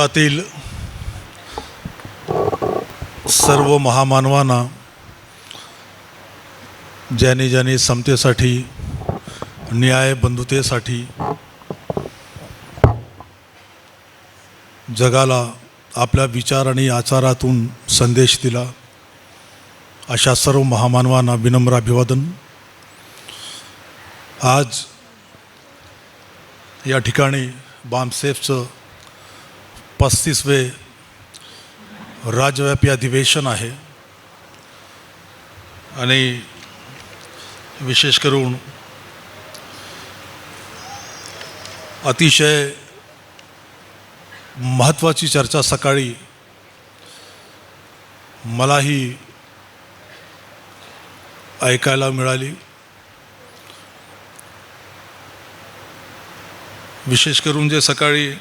जगातील सर्व महामानवांना ज्यांनी ज्यांनी समतेसाठी, न्याय, बंधुतेसाठी जगाला आपल्या विचार आणि आचारातून संदेश दिला, अशा सर्व महामानवांना विनम्र अभिवादन। आज या ठिकाणी बामसेफचं 35वे राज्यव्यापी अधिवेशन आहे आणि विशेष करून अतिशय महत्त्वाची चर्चा सकाळी मलाही ऐकायला मिळाली। विशेष करून जे सकाळी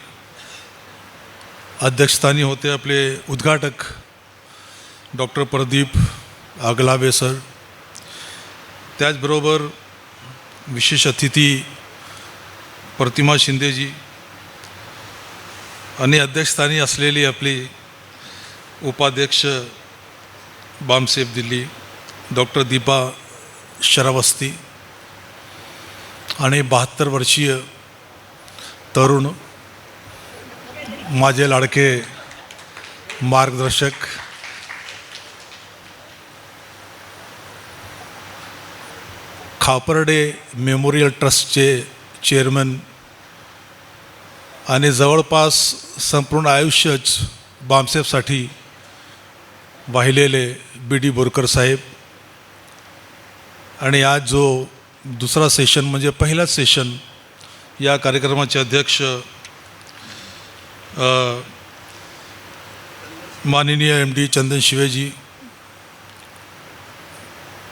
अध्यक्षस्थानी होते आपले उद्घाटक डॉक्टर प्रदीप आगलावे सर, त्याचबरोबर विशेष अतिथी प्रतिमा शिंदेजी आणि अध्यक्षस्थानी असलेली आपली उपाध्यक्ष बामसेफ दिल्ली डॉक्टर दीपा श्रावस्ती आणि 72 वर्षीय तरुण माझे लाडके मार्गदर्शक खापर्डे मेमोरियल ट्रस्टचे चेअरमन आणि जवळपास संपूर्ण आयुष्यच बामसेफसाठी वाहिलेले बी.डी. बोरकर साहेब, आणि आज जो दुसरा सेशन म्हणजे पहिलाच सेशन या कार्यक्रमाचे अध्यक्ष माननीय MD चंदन शिवेजी,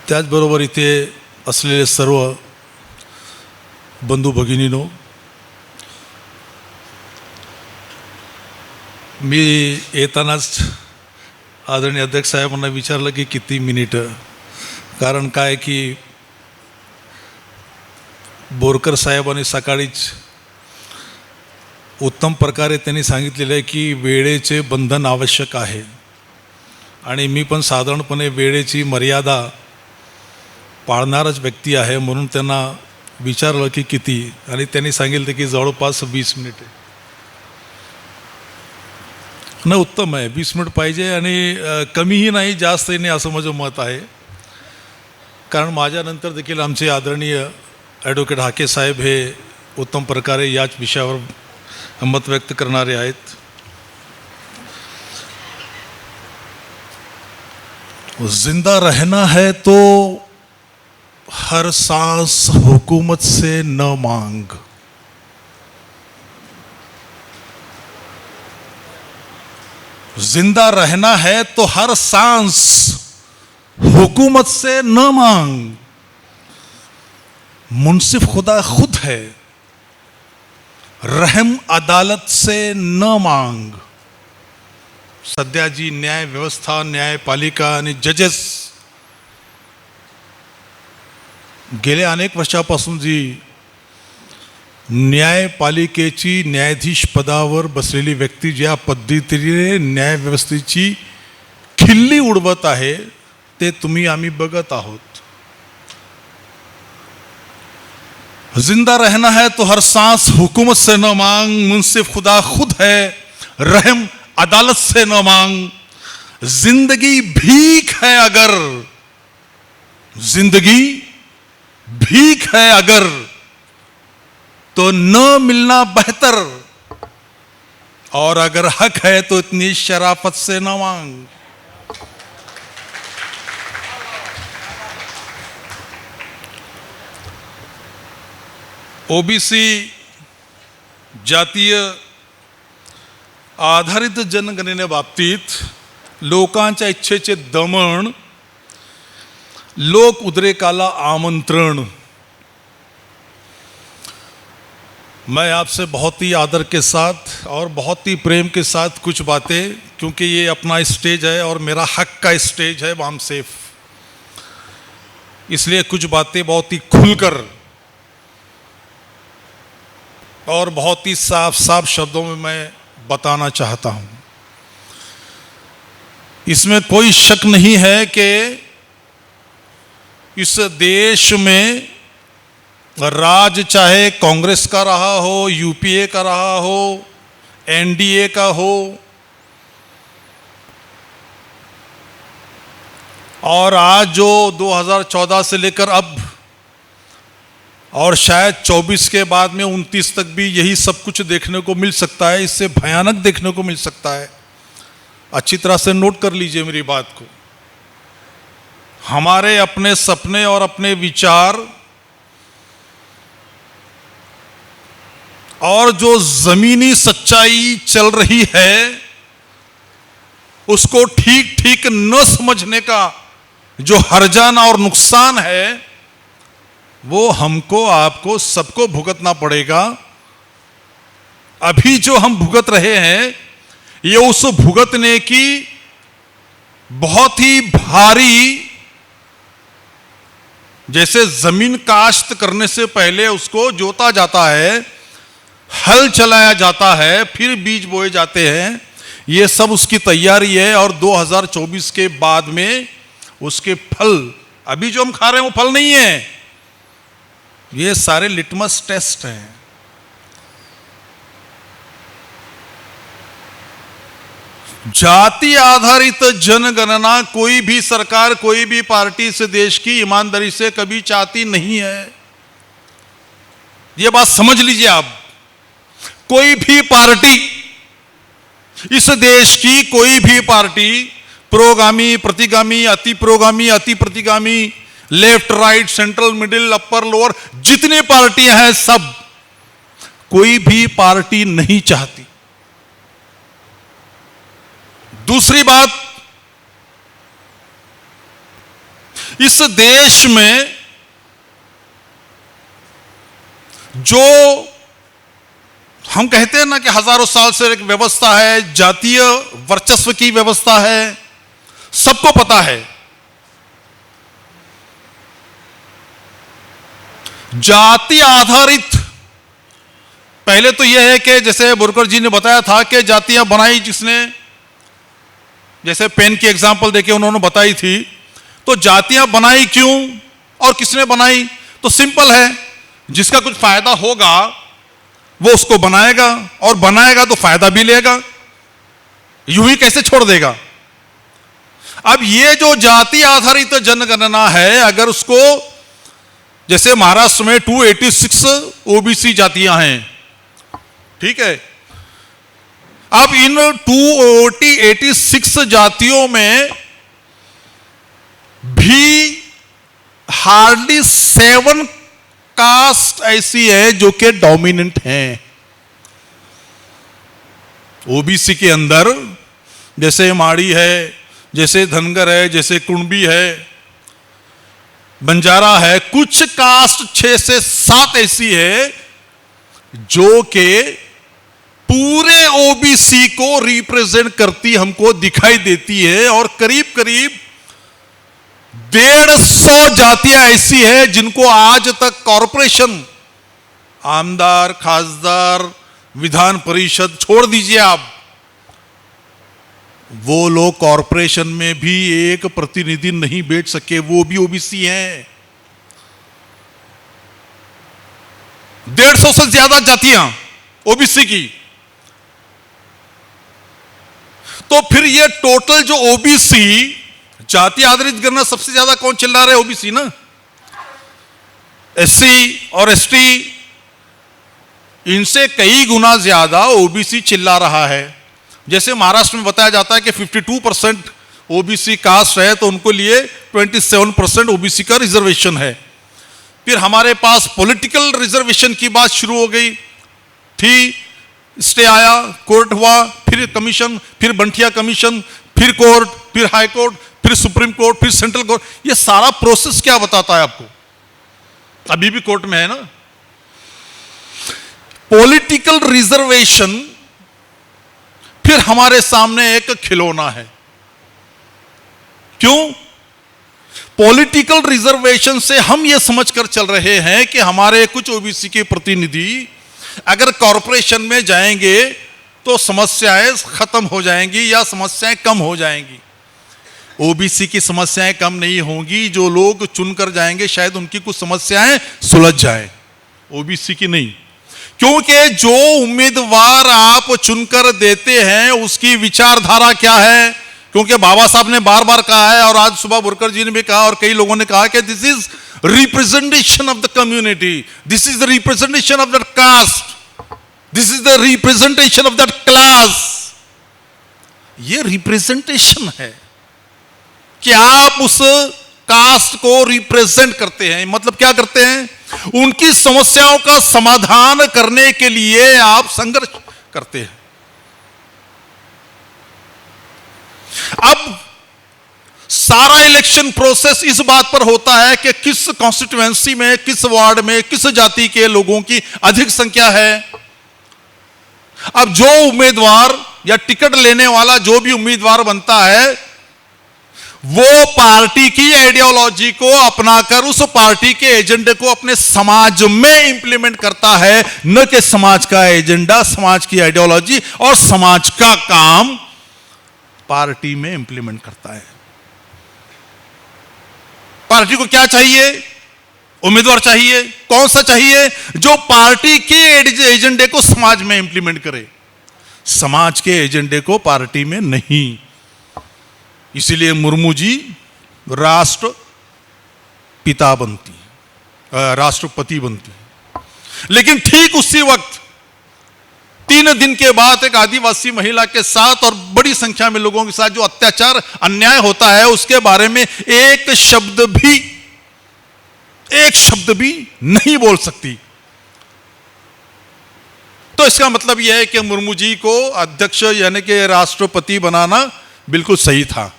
त्याचबरोबर इथे असलेले सर्व बंधू भगिनीनो, मी येतानाच आदरणीय अध्यक्ष साहेबांना विचारलं की किती मिनिटं, कारण काय की बोरकर साहेबांनी सकाळीच उत्तम प्रकारे त्यांनी सांगितलेलं आहे की वेळेचे बंधन आवश्यक आहे, आणि मी पण साधारणपणे वेळेची मर्यादा पाळणारच व्यक्ती आहे, म्हणून त्यांना विचारलं की किती, आणि त्यांनी सांगितलं की जवळपास 20 मिनिटे। न उत्तम आहे, 20 मिनिट पाहिजे, आणि कमीही नाही जास्तही नाही असं माझं मत आहे, कारण माझ्यानंतर देखील आमचे आदरणीय ॲडव्होकेट हाके साहेब हे उत्तम प्रकारे याच विषयावर मत व्यक्त करणारे आहेत। जिंदा रहना है तो हर सांस हुकूमत से न मांग, जिंदा रहना है तो हर सांस हुकूमत से न मांग, मुंसिफ खुदा खुद है, रहम अदालत से न मांग। सध्या जी न्याय व्यवस्था, न्यायपालिका आणि जजेस गेल्या अनेक वर्षापासून जी न्यायपालिकेची न्यायाधीश पदावर बसलेली व्यक्ती ज्या पद्धतीने न्यायव्यवस्थेची खिल्ली उडवत आहे ते तुम्ही आम्ही बघत आहोत। जिंदा रहना है तो हर सांस हुकूमत से न मांग, मुंसिफ खुदा खुद है, रहम अदालत से न मांग। जिंदगी भीख है अगर, जिंदगी भीख है अगर, तो न मिलना बेहतर, और अगर हक है तो इतनी शराफत से न मांग। ओबीसी जातीय आधारित जनगणनेबाबतीत लोकांच्या इच्छेचे दमन, लोक उद्रेकाला आमंत्रण। मैं आपसे बहुत ही आदर के साथ और बहुत ही प्रेम के साथ कुछ बातें, क्योंकि ये अपना स्टेज है और मेरा हक का स्टेज है बामसेफ, इसलिए कुछ बातें बहुत ही खुलकर और बहुत ही साफ साफ शब्दों में मैं बताना चाहता हूं। इसमें कोई शक नहीं है कि इस देश में राज चाहे कांग्रेस का रहा हो, यूपीए का रहा हो, एनडीए का हो, और आज जो 2014 से लेकर अब और शायद 24 के बाद में 29 तक भी यही सब कुछ देखने को मिल सकता है, इससे भयानक देखने को मिल सकता है। अच्छी तरह से नोट कर लीजिए मेरी बात को। हमारे अपने सपने और अपने विचार और जो जमीनी सच्चाई चल रही है उसको ठीक ठीक न समझने का जो हर्जाना और नुकसान है वो हमको, आपको, सबको भुगतना पड़ेगा। अभी जो हम भुगत रहे हैं ये उस भुगतने की बहुत ही भारी, जैसे जमीन काश्त करने से पहले उसको जोता जाता है, हल चलाया जाता है, फिर बीज बोए जाते हैं, ये सब उसकी तैयारी है। और 2024 के बाद में उसके फल, अभी जो हम खा रहे हैं वो फल नहीं है, ये सारे लिटमस टेस्ट हैं। जाति आधारित जनगणना कोई भी सरकार, कोई भी पार्टी इस देश की ईमानदारी से कभी चाहती नहीं है। ये बात समझ लीजिए आप। कोई भी पार्टी, इस देश की कोई भी पार्टी, प्रोगामी, प्रतिगामी, अति प्रोगामी, अति प्रतिगामी, लेफ्ट राइट, सेंट्रल, मिडिल, अपर, लोअर, जितनी पार्टियां हैं सब, कोई भी पार्टी नहीं चाहती। दूसरी बात, इस देश में जो हम कहते हैं ना कि हजारों साल से एक व्यवस्था है, जातीय वर्चस्व की व्यवस्था है, सबको पता है। जाति आधारित, पहले तो यह है कि जैसे बोरकर जी ने बताया था कि जातियां बनाई जिसने, जैसे पेन की एग्जांपल देके उन्होंने बताई थी, तो जातियां बनाई क्यों और किसने बनाई? तो सिंपल है, जिसका कुछ फायदा होगा वो उसको बनाएगा, और बनाएगा तो फायदा भी लेगा, यूं ही कैसे छोड़ देगा। अब ये जो जाति आधारित जनगणना है, अगर उसको, जैसे महाराष्ट्र में 286 ओबीसी जातियां हैं, ठीक है, अब इन 286 जातियों में भी हार्डली 7 कास्ट ऐसी है जो कि डोमिनेंट हैं ओबीसी के अंदर। जैसे माड़ी है, जैसे धनगर है, जैसे कुणबी है, बंजारा है, कुछ कास्ट 6 से 7 ऐसी है जो कि पूरे ओबीसी को रिप्रेजेंट करती हमको दिखाई देती है। और करीब करीब 150 जातियां ऐसी है जिनको आज तक कॉरपोरेशन, आमदार, खासदार, विधान परिषद छोड़ दीजिए आप, वो लोग कॉरपोरेशन में भी एक प्रतिनिधि नहीं बैठ सके, वो भी ओबीसी हैं। 150 से ज्यादा जातियां ओबीसी की। तो फिर ये टोटल जो ओबीसी, जाति आधारित गणना सबसे ज्यादा कौन चिल्ला रहे? ओबीसी ना। एससी और एसटी, इनसे कई गुना ज्यादा ओबीसी चिल्ला रहा है। जैसे महाराष्ट्र में बताया जाता है कि 52% ओबीसी कास्ट है, तो उनको लिए 27% ओबीसी का रिजर्वेशन है। फिर हमारे पास पॉलिटिकल रिजर्वेशन की बात शुरू हो गई थी, स्टे आया, कोर्ट हुआ, फिर कमीशन, फिर बंठिया कमीशन, फिर कोर्ट, फिर हाई कोर्ट, फिर सुप्रीम कोर्ट, फिर सेंट्रल कोर्ट। ये सारा प्रोसेस क्या बताता है आपको? अभी भी कोर्ट में है ना। पॉलिटिकल रिजर्वेशन फिर हमारे सामने एक खिलौना है। क्यों? पॉलिटिकल रिजर्वेशन से हम यह समझकर चल रहे हैं कि हमारे कुछ ओबीसी के प्रतिनिधि अगर कॉरपोरेशन में जाएंगे तो समस्याएं खत्म हो जाएंगी या समस्याएं कम हो जाएंगी। ओबीसी की समस्याएं कम नहीं होंगी, जो लोग चुनकर जाएंगे शायद उनकी कुछ समस्याएं सुलझ जाए, ओबीसी की नहीं। क्योंकि जो उम्मीदवार आप चुनकर देते हैं उसकी विचारधारा क्या है, क्योंकि बाबा साहब ने बार बार कहा है और आज सुबह बुरकर जी ने भी कहा और कई लोगों ने कहा कि this is representation of the community, this is the representation of that caste, this is the representation of that class. ये रिप्रेजेंटेशन है कि आप उस कास्ट को रिप्रेजेंट करते हैं। मतलब क्या करते हैं, उनकी समस्याओं का समाधान करने के लिए आप संघर्ष करते हैं। अब सारा इलेक्शन प्रोसेस इस बात पर होता है कि किस कॉन्स्टिट्यूएंसी में, किस वार्ड में, किस जाति के लोगों की अधिक संख्या है। अब जो उम्मीदवार या टिकट लेने वाला जो भी उम्मीदवार बनता है वो पार्टी की आइडियोलॉजी को अपनाकर उस पार्टी के एजेंडे को अपने समाज में इंप्लीमेंट करता है, न कि समाज का एजेंडा, समाज की आइडियोलॉजी और समाज का काम पार्टी में इंप्लीमेंट करता है। पार्टी को क्या चाहिए, उम्मीदवार चाहिए, कौन सा चाहिए, जो पार्टी के एजेंडे को समाज में इंप्लीमेंट करे, समाज के एजेंडे को पार्टी में नहीं। इसीलिए मुर्मू जी राष्ट्रपति बनती। लेकिन ठीक उसी वक्त 3 दिन के बाद एक आदिवासी महिला के साथ और बड़ी संख्या में लोगों के साथ जो अत्याचार अन्याय होता है उसके बारे में एक शब्द भी नहीं बोल सकती। तो इसका मतलब यह है कि मुर्मू जी को अध्यक्ष यानी कि राष्ट्रपति बनाना बिल्कुल सही था।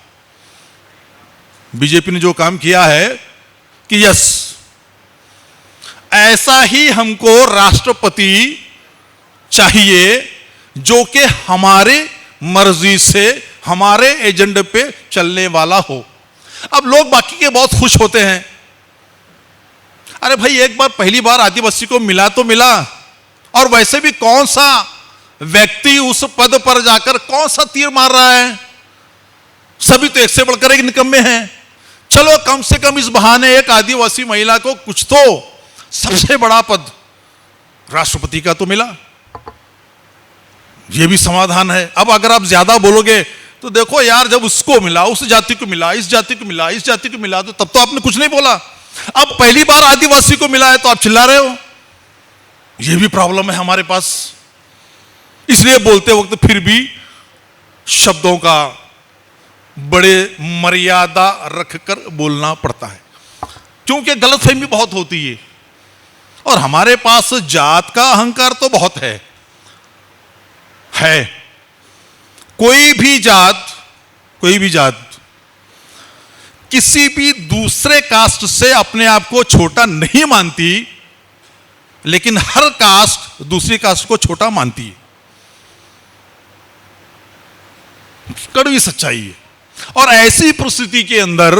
बीजेपी ने जो काम किया है कि यस, ऐसा ही हमको राष्ट्रपति चाहिए जो कि हमारे मर्जी से हमारे एजेंडे पे चलने वाला हो। अब लोग बाकी के बहुत खुश होते हैं, अरे भाई एक बार पहली बार आदिवासी को मिला तो मिला, और वैसे भी कौन सा व्यक्ति उस पद पर जाकर कौन सा तीर मार रहा है, सभी तो एक से बढ़कर एक निकम्मे हैं। चलो कम से कम इस बहाने एक आदिवासी महिला को कुछ तो सबसे बड़ा पद राष्ट्रपति का तो मिला, यह भी समाधान है। अब अगर आप ज्यादा बोलोगे तो देखो यार, जब उसको मिला, उस जाति को मिला, इस जाति को मिला, इस जाति को मिला, तो तब तो आपने कुछ नहीं बोला। अब पहली बार आदिवासी को मिला है तो आप चिल्ला रहे हो, यह भी प्रॉब्लम है हमारे पास। इसलिए बोलते वक्त फिर भी शब्दों का बड़े मर्यादा रखकर बोलना पड़ता है, क्योंकि गलतफहमी बहुत होती है और हमारे पास जात का अहंकार तो बहुत है। कोई भी जात किसी भी दूसरे कास्ट से अपने आप को छोटा नहीं मानती, लेकिन हर कास्ट दूसरी कास्ट को छोटा मानती है। कड़वी सच्चाई है। और ऐसी परिस्थिति के अंदर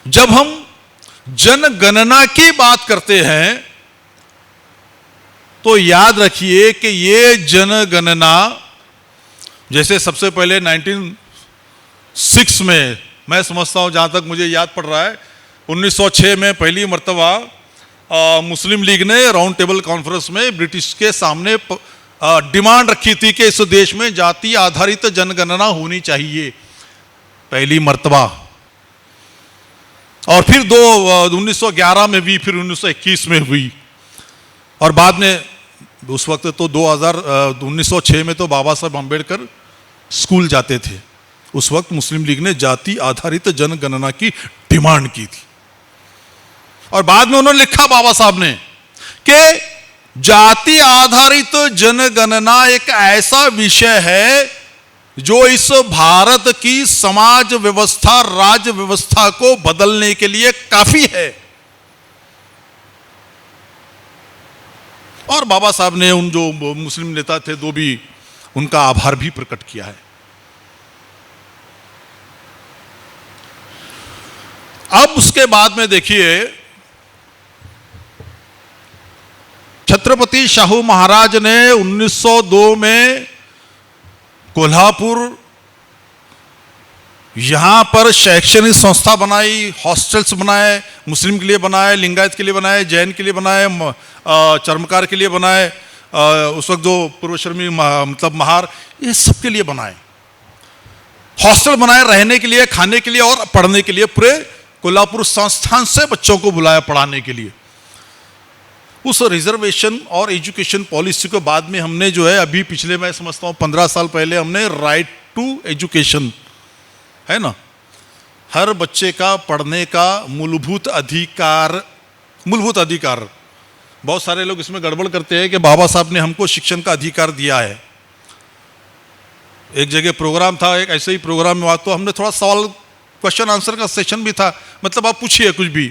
जब हम जनगणना की बात करते हैं तो याद रखिए कि ये जनगणना, जैसे सबसे पहले 1906 में, मैं समझता हूं जहां तक मुझे याद पड़ रहा है, 1906 में पहली मर्तबा मुस्लिम लीग ने राउंड टेबल कॉन्फ्रेंस में ब्रिटिश के सामने डिमांड रखी थी कि इस देश में जाति आधारित जनगणना होनी चाहिए, पहली मर्तबा। और फिर 1911 में भी, फिर 1921 में हुई, और बाद में उस वक्त तो 1906 में तो बाबा साहब अम्बेडकर स्कूल जाते थे। उस वक्त मुस्लिम लीग ने जाति आधारित जनगणना की डिमांड की थी, और बाद में उन्होंने लिखा बाबा साहब ने कि जाति आधारित जनगणना एक ऐसा विषय है जो इस भारत की समाज व्यवस्था, राज्य व्यवस्था को बदलने के लिए काफी है। और बाबा साहब ने उन जो मुस्लिम नेता थे दो भी, उनका आभार भी प्रकट किया है। अब उसके बाद में देखिए छत्रपति शाहू महाराज ने 1902 में कोल्हापुर यहां पर शैक्षणिक संस्था बनाई, हॉस्टल्स बनाए, मुस्लिम के लिए बनाए, लिंगायत के लिए बनाए, जैन के लिए बनाए, चर्मकार के लिए बनाए, उस वक्त जो पूर्वश्रमी मतलब महार, ये सब के लिए बनाए, हॉस्टल बनाए रहने के लिए, खाने के लिए और पढ़ने के लिए। पूरे कोल्हापुर संस्थान से बच्चों को बुलाया पढ़ाने के लिए। उस रिजर्वेशन और एजुकेशन पॉलिसी को बाद में हमने जो है अभी पिछले, मैं समझता हूँ 15 साल पहले हमने राइट टू एजुकेशन, है ना, हर बच्चे का पढ़ने का मूलभूत अधिकार। बहुत सारे लोग इसमें गड़बड़ करते हैं कि बाबा साहब ने हमको शिक्षण का अधिकार दिया है। एक जगह प्रोग्राम था, एक ऐसे ही प्रोग्राम में तो हमने थोड़ा सवाल क्वेश्चन आंसर का सेशन भी था, मतलब आप पूछिए कुछ भी।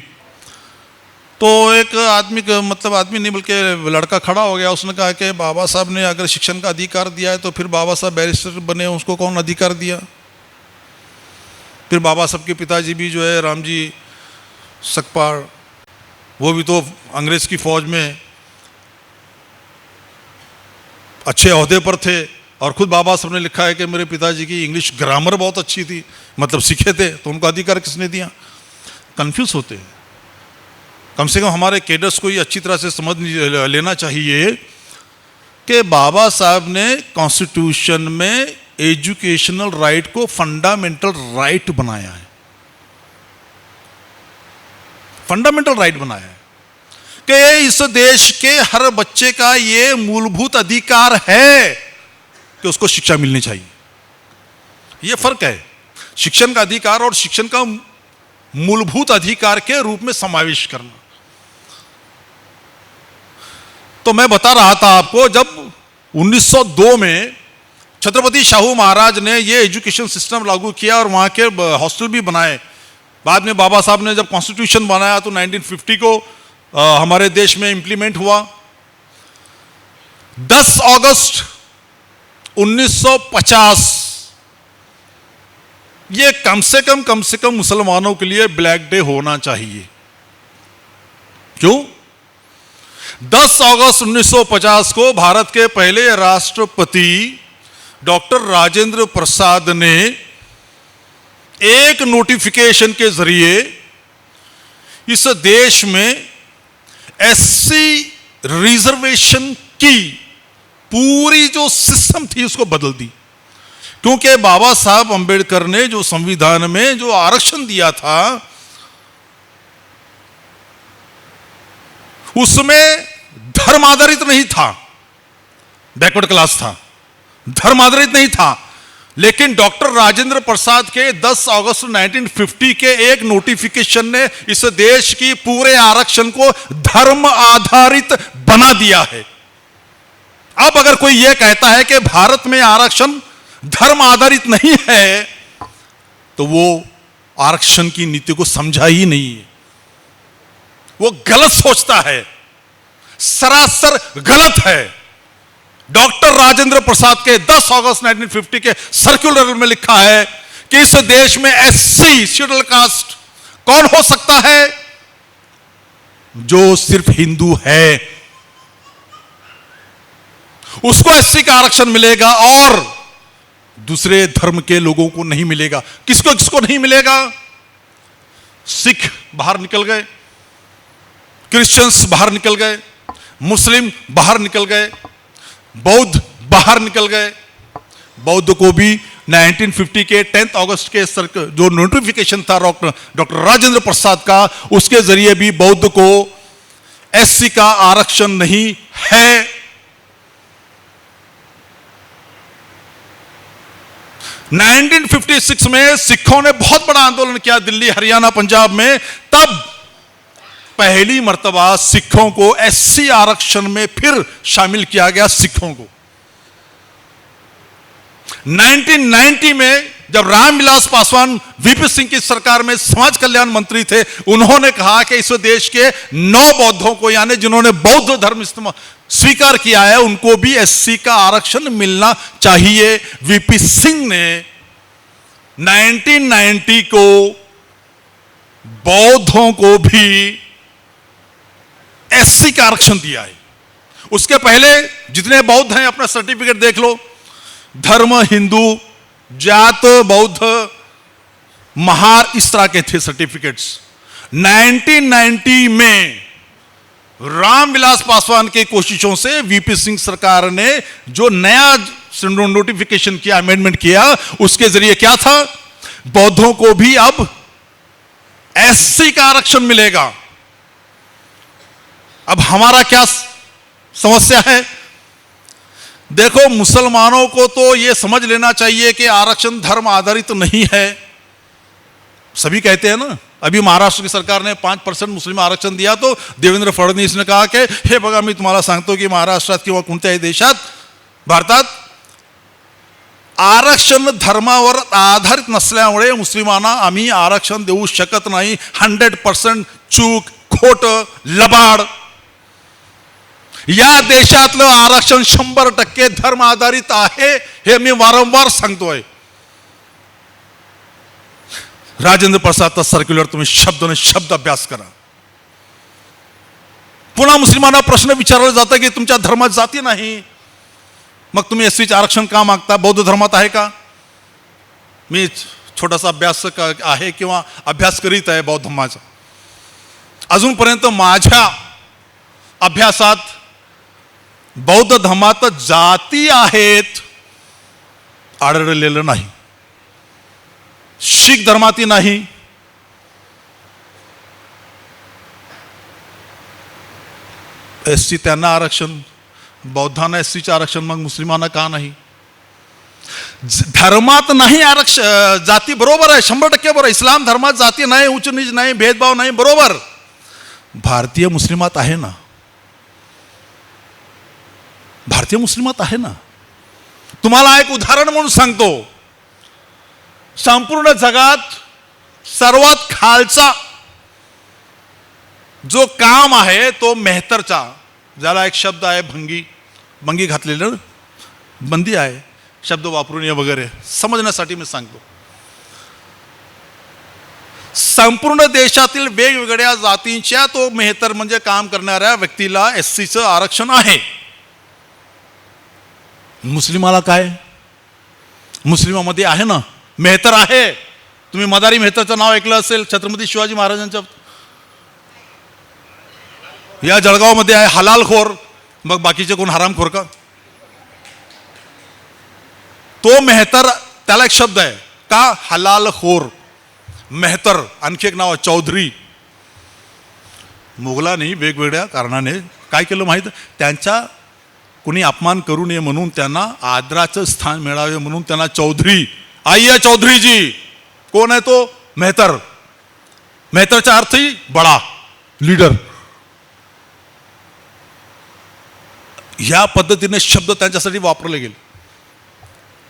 तो एक आदमी मतलब आदमी नहीं बल्कि लड़का खड़ा हो गया, उसने कहा कि बाबा साहब ने अगर शिक्षण का अधिकार दिया है तो फिर बाबा साहब बैरिस्टर बने, उसको कौन अधिकार दिया? फिर बाबा साहब के पिताजी भी जो है रामजी सकपाल, वो भी तो अंग्रेज की फौज में अच्छे ओहदे पर थे, और खुद बाबा साहब ने लिखा है कि मेरे पिताजी की इंग्लिश ग्रामर बहुत अच्छी थी, मतलब सीखे थे, तो उनको अधिकार किसने दिया? कंफ्यूज होते हैं। कम से कम हमारे कैडर्स को ये अच्छी तरह से समझ लेना चाहिए कि बाबा साहब ने कॉन्स्टिट्यूशन में एजुकेशनल राइट को फंडामेंटल राइट बनाया है, फंडामेंटल राइट बनाया है कि इस देश के हर बच्चे का ये मूलभूत अधिकार है कि उसको शिक्षा मिलनी चाहिए। ये फर्क है, शिक्षण का अधिकार और शिक्षण का मूलभूत अधिकार के रूप में समावेश करना। तो मैं बता रहा था आपको, जब 1902 में छत्रपति शाहू महाराज ने ये एजुकेशन सिस्टम लागू किया और वहां के हॉस्टल भी बनाए, बाद में बाबा साहब ने जब कॉन्स्टिट्यूशन बनाया तो 1950 को हमारे देश में इंप्लीमेंट हुआ। 10 अगस्त 1950 ये कम से कम मुसलमानों के लिए ब्लैक डे होना चाहिए। क्यों? 10 अगस्त 1950 को भारत के पहले राष्ट्रपति डॉक्टर राजेंद्र प्रसाद ने एक नोटिफिकेशन के जरिए इस देश में एससी रिजर्वेशन की पूरी जो सिस्टम थी उसको बदल दी। क्योंकि बाबा साहब अंबेडकर ने जो संविधान में जो आरक्षण दिया था उसमें धर्म आधारित नहीं था, बैकवर्ड क्लास था, धर्म आधारित नहीं था। लेकिन डॉक्टर राजेंद्र प्रसाद के 10 अगस्त 1950 के एक नोटिफिकेशन ने इस देश की पूरे आरक्षण को धर्म आधारित बना दिया है। अब अगर कोई यह कहता है कि भारत में आरक्षण धर्म आधारित नहीं है तो वो आरक्षण की नीति को समझा ही नहीं है, वो गलत सोचता है, सरासर गलत है। डॉक्टर राजेंद्र प्रसाद के 10 अगस्त 1950 के सर्कुलर में लिखा है कि इस देश में एससी शेड्यूल कास्ट कौन हो सकता है? जो सिर्फ हिंदू है, उसको एससी का आरक्षण मिलेगा और दूसरे धर्म के लोगों को नहीं मिलेगा। किसको किसको नहीं मिलेगा? सिख बाहर निकल गए, क्रिश्चियंस बाहर निकल गए, मुस्लिम बाहर निकल गए, बौद्ध बाहर निकल गए। बौद्ध को भी 1950 के 10 अगस्त के जो नोटिफिकेशन था डॉक्टर राजेंद्र प्रसाद का, उसके जरिए भी बौद्ध को एससी का आरक्षण नहीं है। 1956 में सिखों ने बहुत बड़ा आंदोलन किया दिल्ली, हरियाणा, पंजाब में। तब पहली मर्तबा सिखों को एससी आरक्षण में फिर शामिल किया गया सिखों को। 1990 में जब रामविलास पासवान वीपी सिंह की सरकार में समाज कल्याण मंत्री थे, उन्होंने कहा कि इस देश के 9 बौद्धों को, यानी जिन्होंने बौद्ध धर्म स्वीकार किया है, उनको भी एससी का आरक्षण मिलना चाहिए। वीपी सिंह ने 1990 को बौद्धों को भी एससी का आरक्षण दिया है। उसके पहले जितने बौद्ध हैं अपना सर्टिफिकेट देख लो, धर्म हिंदू, जात बौद्ध, महार, इस तरह के थे सर्टिफिकेट्स। 1990 में रामविलास पासवान के कोशिशों से वीपी सिंह सरकार ने जो नया नोटिफिकेशन किया, अमेंडमेंट किया, उसके जरिए क्या था, बौद्धों को भी अब एससी का आरक्षण मिलेगा। अब हमारा क्या समस्या है? देखो, मुसलमानों को तो यह समझ लेना चाहिए कि आरक्षण धर्म आधारित नहीं है। सभी कहते हैं ना, अभी महाराष्ट्र की सरकार ने 5% मुस्लिम आरक्षण दिया तो देवेंद्र फडणवीस ने कहा की हे बघा, मी तुम्हाला सांगतो की महाराष्ट्रात किंवा कोणत्याही देशात, भारतात आरक्षण धर्मावर आधारित नसल्यामुळे मुस्लिमांना आम्ही आरक्षण देऊ शकत नाही। 100% चूक, खोट, लबाड। या देशातलं आरक्षण 100% धर्म आधारित आहे, हे मी वारंवार सांगतोय। राजेंद्र प्रसादचा सर्क्युलर तुम्ही शब्द शब्द अभ्यास करा। पुन्हा मुस्लिमांना प्रश्न विचारला जाता की तुमच्या धर्मात जाती नाही, मग तुम्ही एससीचे आरक्षण का मागता? बौद्ध धर्मात आहे का? मी छोटासा अभ्यासक आहे किंवा अभ्यास करीत आहे बौद्ध धर्माचा। अजूनपर्यंत माझ्या अभ्यासात बौद्ध धर्मात जाती आहेत आढळलेलं नाही। शीख धर्मातही नाही, एससी त्यांना आरक्षण, बौद्धांना एससीचे आरक्षण, मग मुस्लिमांना का नाही? धर्मात नाही आरक्षण, जाती बरोबर आहे, 100% बरोबर। इस्लाम धर्मात जाती नाही, उच्च नीच नाही, भेदभाव नाही, बरोबर। भारतीय मुस्लिमात आहे ना, भारतीय मुस्लिमात आहे ना। तुम्हाला एक उदाहरण म्हणून सांगतो, संपूर्ण जगात सर्वात खालचा जो काम आहे तो मेहतरचा, ज्याला एक शब्द आहे भंगी, भंगी घातलेलं, बंदी आहे शब्द वापरून ये वगैरे, समजण्यासाठी मी सांगतो। संपूर्ण देशातील वेगवेगळ्या जातींच्या तो मेहतर म्हणजे काम करणाऱ्या व्यक्तीला एससीचं आरक्षण आहे। मुस्लिमाला काय? मुस्लिमामध्ये आहे ना, मेहतर आहे। तुम्ही मदारी मेहतरचं नाव ऐकलं असेल, छत्रपती शिवाजी महाराजांच्या, या जळगावमध्ये आहे हलालखोर, मग बाकीचे कोण हरामखोर का? तो मेहतर, त्याला एक शब्द आहे का, हलालखोर मेहतर। आणखी एक नाव आहे चौधरी। मुघलांनी वेगवेगळ्या कारणाने काय केलं माहीत, त्यांच्या कुणी अपमान करू नये म्हणून, त्यांना आदराचं स्थान मिळावे म्हणून त्यांना चौधरी, आइए चौधरी जी। कोण आहे तो? मेहतर। मेहतरचा अर्थ ही बडा, लीडर। ह्या पद्धतीने शब्द त्यांच्यासाठी वापरले गेले।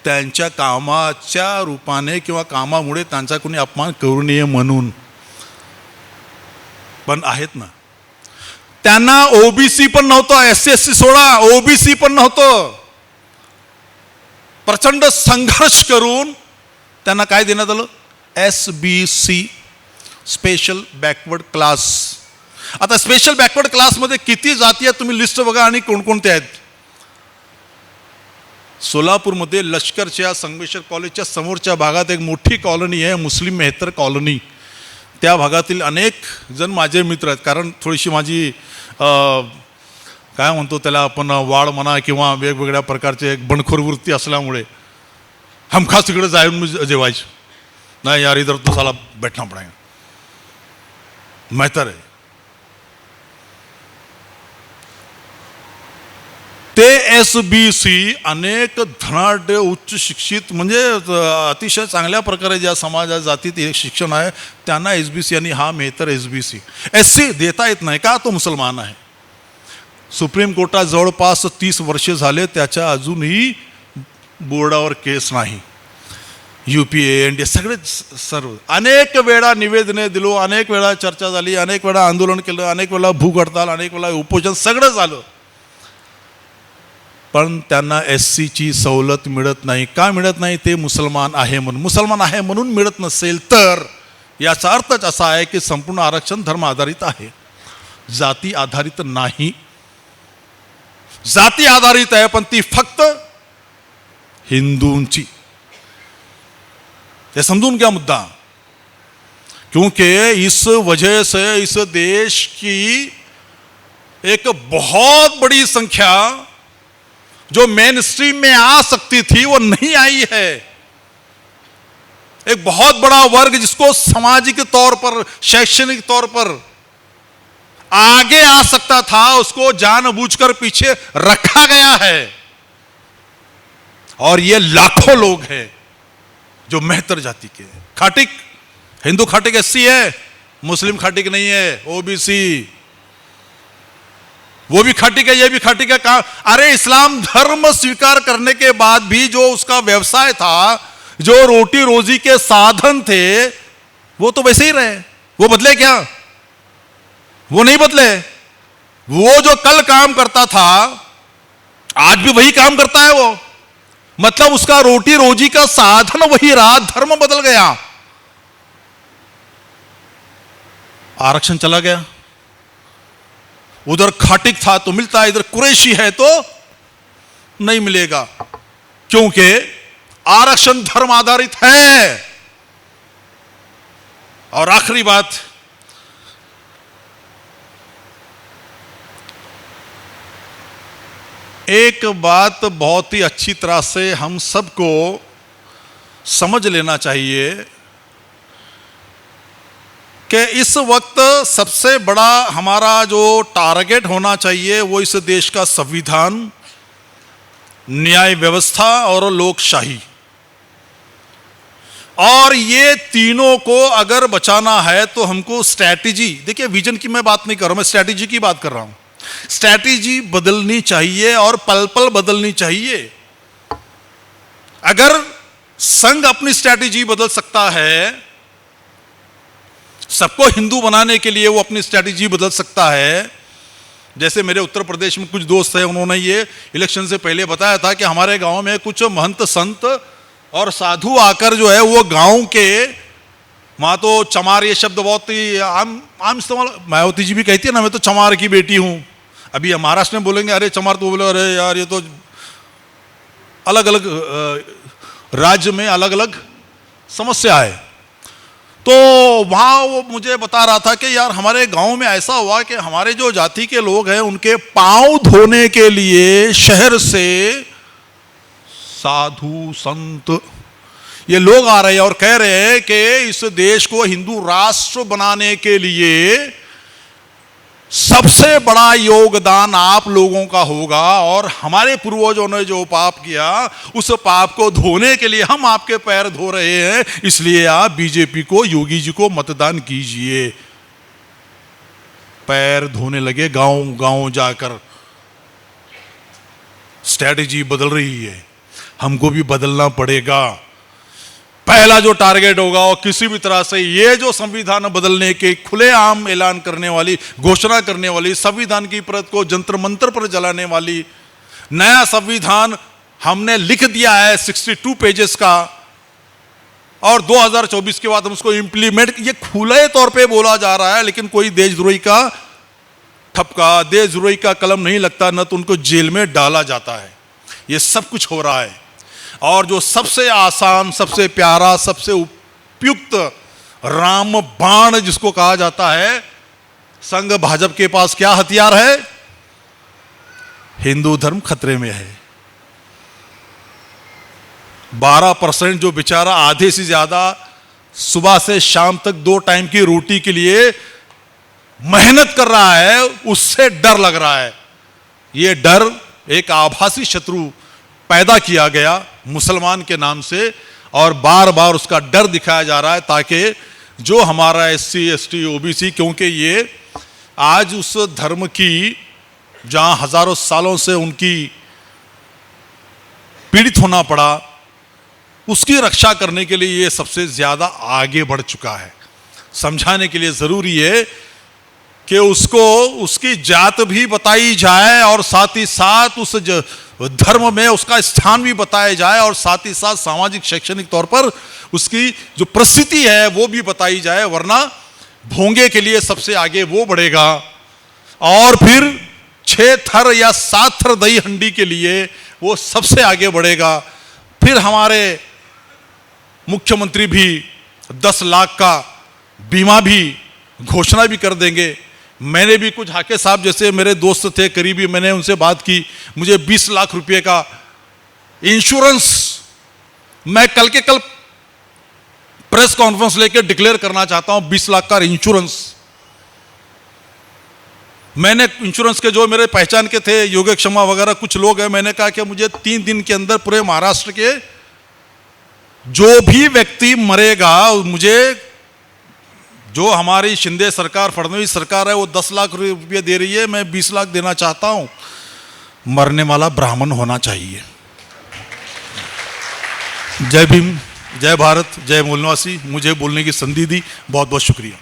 त्यांच्या कामाच्या रूपाने किंवा कामामुळे त्यांचा कोणी अपमान करू नये म्हणून, पण आहेत ना। त्यांना ओबीसी पण नव्हतं, एससी एससी सोडा, ओबीसी पण नव्हतं। प्रचंड संघर्ष करून त्यांना काय देण्यात आलं? SBC, special backward class. आता स्पेशल बॅकवर्ड क्लासमध्ये किती जाती आहेत तुम्ही लिस्ट बघा आणि कोणकोणते आहेत। सोलापूरमध्ये लष्करच्या संगमेश्वर कॉलेजच्या समोरच्या भागात एक मोठी कॉलनी आहे, मुस्लिम मेहतर कॉलनी। त्या भागातील अनेक जण माझे मित्र आहेत, कारण थोडीशी माझी काय म्हणतो त्याला आपण, वाढ म्हणा किंवा वेगवेगळ्या प्रकारचे एक बंडखोर वृत्ती असल्यामुळे हमखास तिकडे जाऊन मी जेवायचं नाही, यार इधर तो साला बैठना पड़ेगा, मेहतर आहे। ते एसबीसी अनेक धनाढ्य उच्च शिक्षित म्हणजे अतिशय चांगल्या प्रकारे ज्या समाजा जातीत एक शिक्षण आहे त्यांना एसबीसी, आणि हा मेहतर एसबीसी। एससी देता येत नाही का, तो मुसलमान आहे। सुप्रीम कोर्टात जवळपास 30 वर्षे झाले, त्याच्या अजूनही बोर्डावर केस नाही। UPA NDA सगळे सर्व अनेक वेळा निवेदने दिलो, अनेक वेळा चर्चा झाली, अनेक वेळा आंदोलन केलं, अनेक वेळा भूक हडताल, अनेक वेळा उपोषण, सगळं झालं, पण त्यांना एससीची सवलत मिळत नाही। का मिळत नाही? ते मुसलमान आहे म्हणून। मुसलमान आहे म्हणून मिळत नसेल तर याचा अर्थच असा आहे की संपूर्ण आरक्षण धर्म आधारित आहे, जाती आधारित नाही। जाती आधारित आहे पण ती फक्त हिंदूंची. ये समझून क्या मुद्दा, क्योंकि इस वजह से इस देश की एक बहुत बड़ी संख्या जो मेन स्ट्रीम में आ सकती थी वो नहीं आई है. एक बहुत बड़ा वर्ग जिसको सामाजिक तौर पर, शैक्षणिक तौर पर आगे आ सकता था, उसको जानबूझकर पीछे रखा गया है. और ये लाखों लोग हैं जो मेहतर जाति के. खाटिक, हिंदू खाटिक एससी है, मुस्लिम खाटिक नहीं है, ओबीसी. वो भी खाटिक है, ये भी खाटिक है. कहां? अरे इस्लाम धर्म स्वीकार करने के बाद भी जो उसका व्यवसाय था, जो रोटी रोजी के साधन थे, वो तो वैसे ही रहे. वो बदले क्या? वो नहीं बदले. वो जो कल काम करता था आज भी वही काम करता है. वो मतलब उसका रोटी रोजी का साधन वही रहा, धर्म बदल गया. आरक्षण चला गया. उधर खाटिक था तो मिलता है, इधर कुरैशी है तो नहीं मिलेगा, क्योंकि आरक्षण धर्म आधारित है. और आखिरी बात, एक बात बहुत ही अच्छी तरह से हम सबको समझ लेना चाहिए कि इस वक्त सबसे बड़ा हमारा जो टारगेट होना चाहिए वो इस देश का संविधान, न्याय व्यवस्था और लोकशाही. और ये तीनों को अगर बचाना है तो हमको स्ट्रैटेजी, देखिए विजन की मैं बात नहीं कर रहा हूं, मैं स्ट्रैटेजी की बात कर रहा हूं. स्ट्रैटेजी बदलनी चाहिए और पल पल बदलनी चाहिए. अगर संघ अपनी स्ट्रैटेजी बदल सकता है, सबको हिंदू बनाने के लिए वो अपनी स्ट्रैटेजी बदल सकता है. जैसे मेरे उत्तर प्रदेश में कुछ दोस्त हैं, उन्होंने ये इलेक्शन से पहले बताया था कि हमारे गांव में कुछ महंत संत और साधु आकर जो है वो गांव के, वहां तो चमार ये शब्द बहुत ही आम इस्तेमाल, मायावती जी भी कहती है ना मैं तो चमार की बेटी हूं. अभी महाराष्ट्र में बोलेंगे अरे चमार, तो बोले अरे यार ये तो अलग अलग राज्य में अलग अलग समस्या है. तो वहां वो मुझे बता रहा था कि यार हमारे गांव में ऐसा हुआ कि हमारे जो जाति के लोग हैं उनके पांव धोने के लिए शहर से साधु संत ये लोग आ रहे हैं और कह रहे हैं कि इस देश को हिंदू राष्ट्र बनाने के लिए सबसे बड़ा योगदान आप लोगों का होगा, और हमारे पूर्वजों ने जो पाप किया उस पाप को धोने के लिए हम आपके पैर धो रहे हैं, इसलिए आप बीजेपी को, योगी जी को मतदान कीजिए. पैर धोने लगे गांव गांव जाकर. स्ट्रैटेजी बदल रही है, हमको भी बदलना पड़ेगा. पहला जो टारगेट होगा वो किसी भी तरह से ये जो संविधान बदलने के खुलेआम ऐलान करने वाली, घोषणा करने वाली, संविधान की प्रत को जंतर मंतर पर जलाने वाली, नया संविधान हमने लिख दिया है 62 पेजेस का, और 2024 के बाद हम उसको इंप्लीमेंट, ये खुले तौर पे बोला जा रहा है, लेकिन कोई देशद्रोही का ठपका, देशद्रोही का कलम नहीं लगता, न तो उनको जेल में डाला जाता है. ये सब कुछ हो रहा है. और जो सबसे आसान, सबसे प्यारा, सबसे उपयुक्त राम बाण जिसको कहा जाता है, संघ भाजपा के पास क्या हथियार है? हिंदू धर्म खतरे में है. 12% जो बेचारा आधे से ज्यादा सुबह से शाम तक 2 टाइम की रोटी के लिए मेहनत कर रहा है, उससे डर लग रहा है. यह डर एक आभासी शत्रु पैदा किया गया मुसलमान के नाम से, और बार बार उसका डर दिखाया जा रहा है ताकि जो हमारा SC ST OBC, क्योंकि ये आज उस धर्म की जहां हजारों सालों से उनकी पीड़ित होना पड़ा, उसकी रक्षा करने के लिए ये सबसे ज्यादा आगे बढ़ चुका है. समझाने के लिए जरूरी है कि उसको उसकी जात भी बताई जाए और साथ ही साथ उस धर्म में उसका स्थान भी बताया जाए, और साथ ही साथ सामाजिक शैक्षणिक तौर पर उसकी जो प्रस्थिति है वो भी बताई जाए, वरना भोंगे के लिए सबसे आगे वो बढ़ेगा और फिर 6 थर या 7 थर दही हंडी के लिए वो सबसे आगे बढ़ेगा। फिर हमारे मुख्यमंत्री भी 10 लाख का बीमा भी घोषणा भी कर देंगे। मैंने भी कुछ हाके साहब जैसे मेरे दोस्त थे करीबी, मैंने उनसे बात की, मुझे 20 लाख रुपए का इंश्योरेंस मैं कल के कल प्रेस कॉन्फ्रेंस लेकर डिक्लेयर करना चाहता हूं। 20 लाख का इंश्योरेंस। मैंने इंश्योरेंस के जो मेरे पहचान के थे योगेश शर्मा वगैरह कुछ लोग हैं, मैंने कहा कि मुझे 3 दिन के अंदर पूरे महाराष्ट्र के जो भी व्यक्ति मरेगा, मुझे जो हमारी शिंदे सरकार फडणवीस सरकार है वो 10 लाख रुपये दे रही है, मैं 20 लाख देना चाहता हूं। मरने वाला ब्राह्मण होना चाहिए। जय भीम, जय भारत, जय मूल निवासी। मुझे बोलने की संधि दी, बहुत बहुत शुक्रिया।